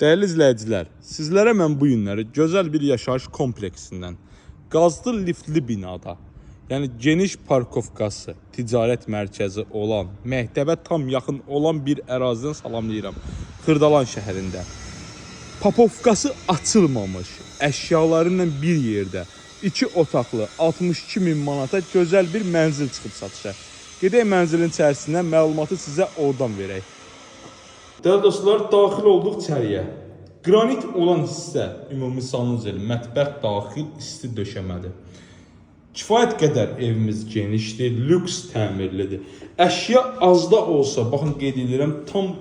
Değerli izləyicilər, sizlərə mən bu günləri gözəl bir yaşayış kompleksindən, qazlı liftli binada, yəni geniş parkovkası, ticarət mərkəzi olan, məktəbə tam yaxın olan bir ərazidən salamlayıram. Xırdalan şəhərində. Papovkası açılmamış, əşyalarıyla bir yerdə, 2 otaqlı, 62.000 manata gözəl bir mənzil çıxıb satışa. Gedək mənzilin içərisindən məlumatı sizə oradan verək. Değerli dostlar, daxil olduq içəriyə. Granit olan hissə ümumi sanuzel, mətbəx daxil isti döşəmədir. Kifayət qədər evimiz genişdir, lüks təmirlidir. Əşya az da olsa, baxın qeyd edirəm, tam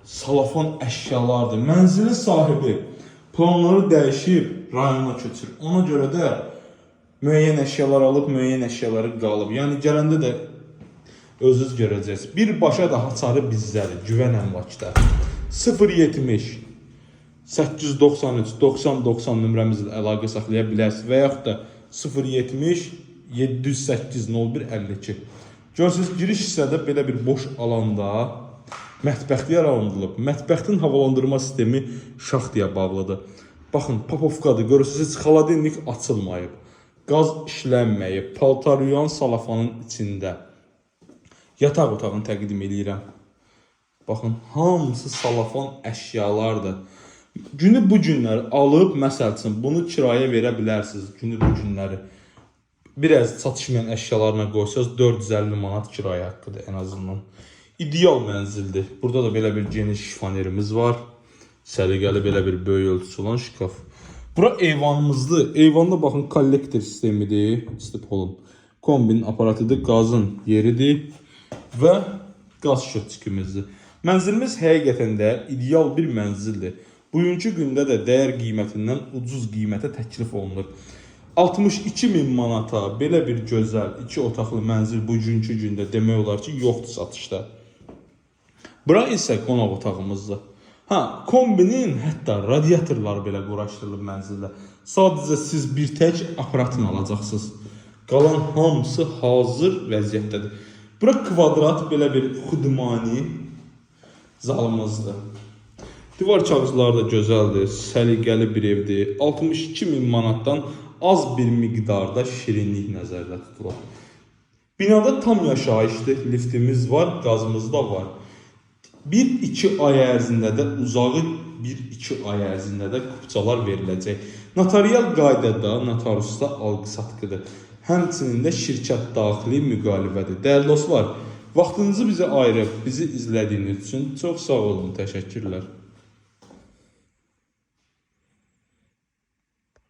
salafon əşyalardır. Mənzilin sahibi planları dəyişib, rayona köçür. Ona görə də müəyyən əşyalar alıb, müəyyən əşyaları qalıb. Yəni gələndə də özünüz görəcəksiniz. Birbaşa da haçarı bizdədir, Güvən Əmlakda. 070 893 9090 nömrəmizlə əlaqə saxlaya bilərsiniz və yaxud da 070 708 01 52. Görürsünüz, giriş hissədə belə bir boş alanda mətbəxli yaradılıb. Mətbəxtin havalandırma sistemi şaxtaya bağlıdır. Baxın, papovkadır, görürsünüz, xaladenlik açılmayıb. Qaz işlənməyib, paltar yuyan salafanın içində. Yataq otağını təqdim edirəm. Baxın, hamısı salafon əşyalardır. Günü bu günləri alıb, məsəl üçün, bunu kirayə verə bilərsiniz. Günü bu günləri. Biraz çatışmayan əşyalarına qoysanız 450 manat kirayə haqqıdır ən azından. İdeal mənzildir. Burada da belə bir geniş şifanerimiz var. Səliqəli belə bir böyük ölçüsü olan şkaf. Bura eyvanımızdır. Eyvanda baxın, kollektor sistemidir. Stipolun. Kombinin aparatıdır, qazın yeridir və qaz şötçükümüzdür. Mənzilimiz həqiqətən də ideal bir mənzildir. Bugünkü gündə də dəyər qiymətindən ucuz qiymətə təklif olunur. 62.000 manata belə bir gözəl 2 otaqlı mənzil bugünkü gündə demək olar ki, yoxdur satışda. Bura isə qonaq otağımızdır. Kombinin hətta radiatorları belə quraşdırılıb mənzildə. Sadəcə siz bir tək aparatını alacaqsınız. Qalan hamısı hazır vəziyyətdədir. Bura kvadrat belə bir xudmani zalımızdır. Divar kağızları da gözəldir, səliqəli bir evdir. 62.000 manatdan az bir miqdarda şirinlik nəzərdə tutulur. Binada tam yaşayışdır, liftimiz var, qazımız da var. 1-2 ay ərzində də uzağı 1-2 ay ərzində də kupçalar veriləcək. Notarial qaydada notariusda alqı-satqıdır. Həmçinin də şirkət daxili müqavilədir. Dəyərli dostlar, vaxtınızı bizə ayırıb, bizi izlədiyiniz üçün çox sağ olun, təşəkkürlər.